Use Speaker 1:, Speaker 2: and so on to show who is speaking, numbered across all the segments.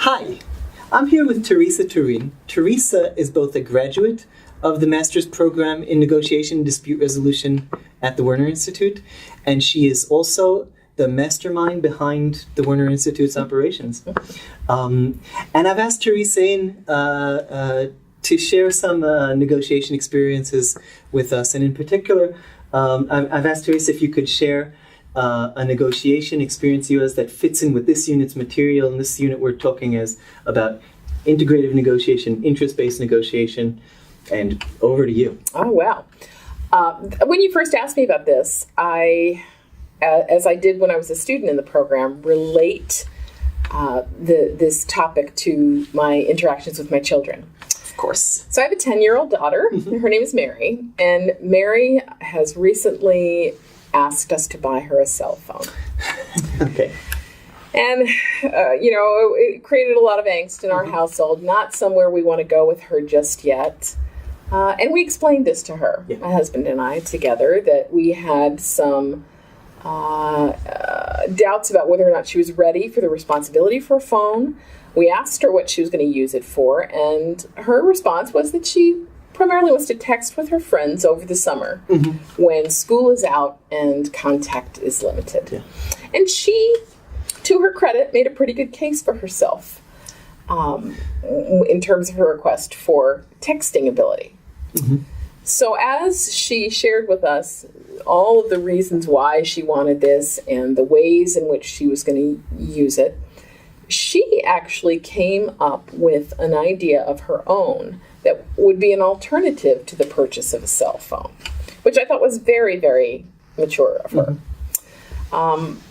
Speaker 1: Hi, I'm here with Teresa Turin. Teresa is both a graduate of the Master's Program in Negotiation and Dispute Resolution at the Werner Institute, and she is also the mastermind behind the Werner Institute's operations. And I've asked Teresa in to share some negotiation experiences with us, and in particular, I've asked Teresa if you could share a negotiation experience you has that fits in with this unit's material. In this unit, we're talking about integrative negotiation, interest-based negotiation, and over to you.
Speaker 2: Oh, wow. When you first asked me about this, I, as I did when I was a student in the program, relate this topic to my interactions with my children.
Speaker 1: Of course.
Speaker 2: So I have a 10-year-old daughter. Her name is Mary, and Mary has recently asked us to buy her a cell phone.
Speaker 1: Okay.
Speaker 2: And, it created a lot of angst in our household, not somewhere we want to go with her just yet. And we explained this to her, my husband and I, together, that we had some doubts about whether or not she was ready for the responsibility for a phone. We asked her what she was going to use it for, and her response was that she primarily wants to text with her friends over the summer when school is out and contact is limited. Yeah. And she, to her credit, made a pretty good case for herself in terms of her request for texting ability. So as she shared with us all of the reasons why she wanted this and the ways in which she was going to use it, she actually came up with an idea of her own that would be an alternative to the purchase of a cell phone, which I thought was very, very mature of her.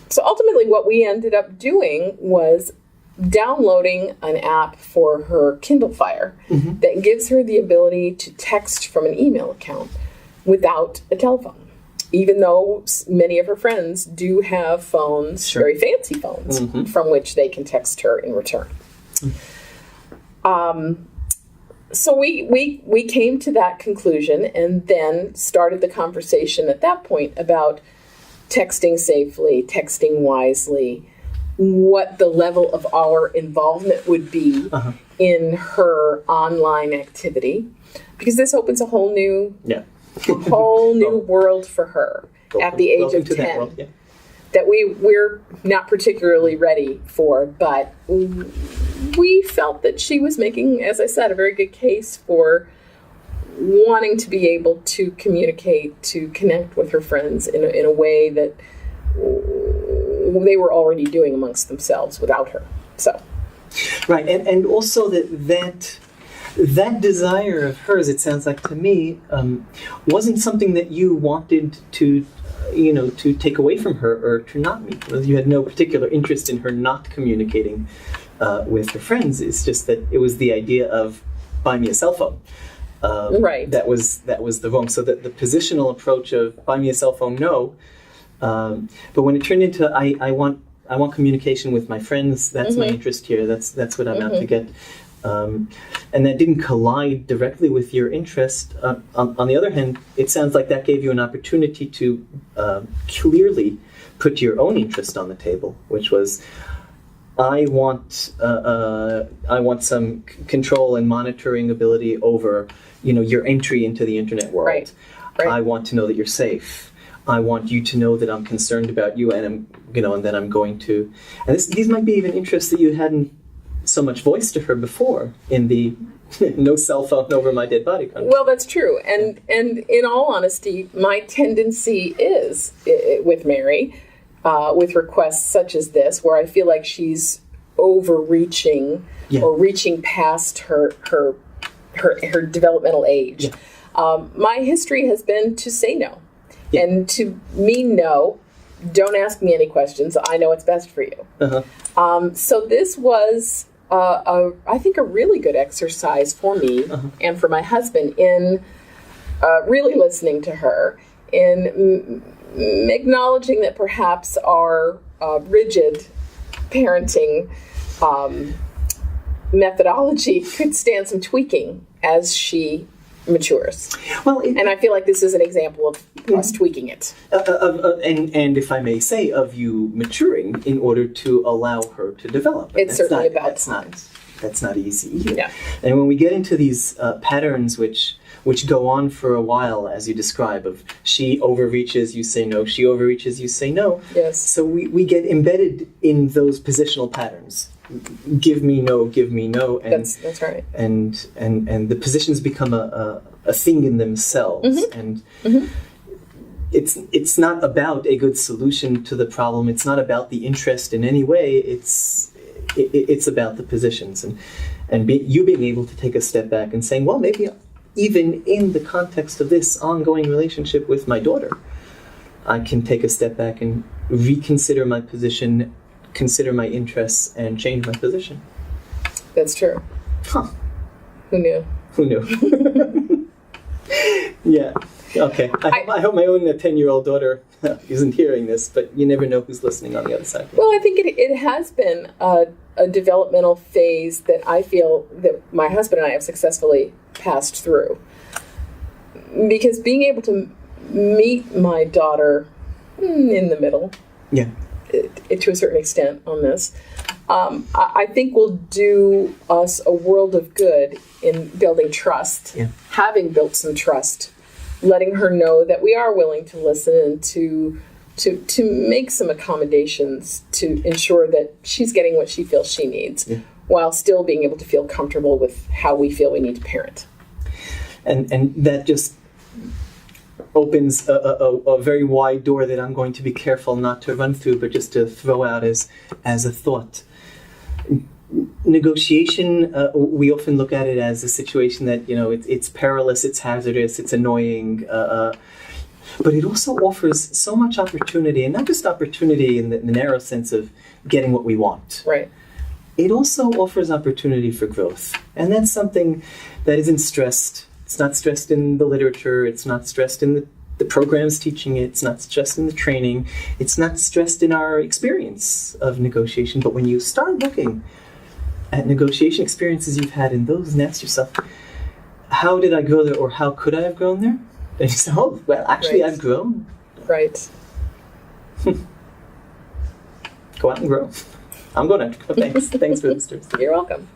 Speaker 2: So ultimately what we ended up doing was downloading an app for her Kindle Fire that gives her the ability to text from an email account without a telephone, even though many of her friends do have phones, very fancy phones, from which they can text her in return. So we came to that conclusion and then started the conversation at that point about texting safely, texting wisely, what the level of our involvement would be in her online activity, because this opens a whole new world for her at the age of 10 that we're not particularly ready for, but we felt that she was making, as I said, a very good case for wanting to be able to communicate, to connect with her friends in a way that they were already doing amongst themselves without her. So,
Speaker 1: right, and also that desire of hers, it sounds like to me, wasn't something that you wanted to take away from her or to not meet. You had no particular interest in her not communicating with her friends. It's just that it was the idea of buy me a cell phone.
Speaker 2: Right.
Speaker 1: That was the wrong. So that the positional approach of buy me a cell phone, no. But when it turned into I want communication with my friends, that's my interest here. That's what I'm out to get. And that didn't collide directly with your interest. On the other hand, it sounds like that gave you an opportunity to clearly put your own interest on the table, which was, I want some control and monitoring ability over, your entry into the internet world.
Speaker 2: Right.
Speaker 1: I want to know that you're safe. I want you to know that I'm concerned about you, and and that I'm going to. And these might be even interests that you hadn't so much voice to her before in the no cell phone over my dead body conversation.
Speaker 2: Well, that's true. And in all honesty, my tendency is, with Mary, with requests such as this, where I feel like she's overreaching or reaching past her developmental age. My history has been to say no. And to mean no, don't ask me any questions. I know what's best for you. So this was, I think, a really good exercise for me and for my husband in really listening to her, in acknowledging that perhaps our rigid parenting methodology could stand some tweaking as she matures.
Speaker 1: Well,
Speaker 2: And I feel like this is an example of us tweaking it.
Speaker 1: and if I may say, of you maturing in order to allow her to develop. And
Speaker 2: It's certainly about time.
Speaker 1: That's not easy either.
Speaker 2: Yeah.
Speaker 1: And when we get into these patterns which go on for a while, as you describe, of she overreaches, you say no, she overreaches, you say no.
Speaker 2: Yes.
Speaker 1: So we get embedded in those positional patterns. Give me no, and
Speaker 2: That's right.
Speaker 1: and the positions become a thing in themselves, and it's not about a good solution to the problem. It's not about the interest in any way. It's about the positions, and you being able to take a step back and saying, well, maybe even in the context of this ongoing relationship with my daughter, I can take a step back and reconsider my position, consider my interests, and change my position.
Speaker 2: That's true.
Speaker 1: Huh.
Speaker 2: Who knew?
Speaker 1: Who knew? Yeah. Okay. I hope my own 10-year-old daughter isn't hearing this, but you never know who's listening on the other side.
Speaker 2: Well, I think it has been a developmental phase that I feel that my husband and I have successfully passed through. Because being able to meet my daughter in the middle,
Speaker 1: Yeah.
Speaker 2: to a certain extent on this, I think will do us a world of good in building trust.
Speaker 1: Yeah.
Speaker 2: Having built some trust, letting her know that we are willing to listen and to make some accommodations to ensure that she's getting what she feels she needs, while still being able to feel comfortable with how we feel we need to parent.
Speaker 1: And that just opens a very wide door that I'm going to be careful not to run through, but just to throw out as a thought. Negotiation, we often look at it as a situation that, it's perilous, it's hazardous, it's annoying, but it also offers so much opportunity, and not just opportunity in the narrow sense of getting what we want.
Speaker 2: Right.
Speaker 1: It also offers opportunity for growth, and that's something that isn't stressed. It's not stressed in the literature, it's not stressed in the programs teaching it, it's not stressed in the training, it's not stressed in our experience of negotiation. But when you start looking at negotiation experiences you've had in those and ask yourself, how did I grow there, or how could I have grown there? And you say, oh, well, actually,
Speaker 2: Right.
Speaker 1: I've grown.
Speaker 2: Right.
Speaker 1: Go out and grow. I'm going to. Thanks for this.
Speaker 2: You're welcome.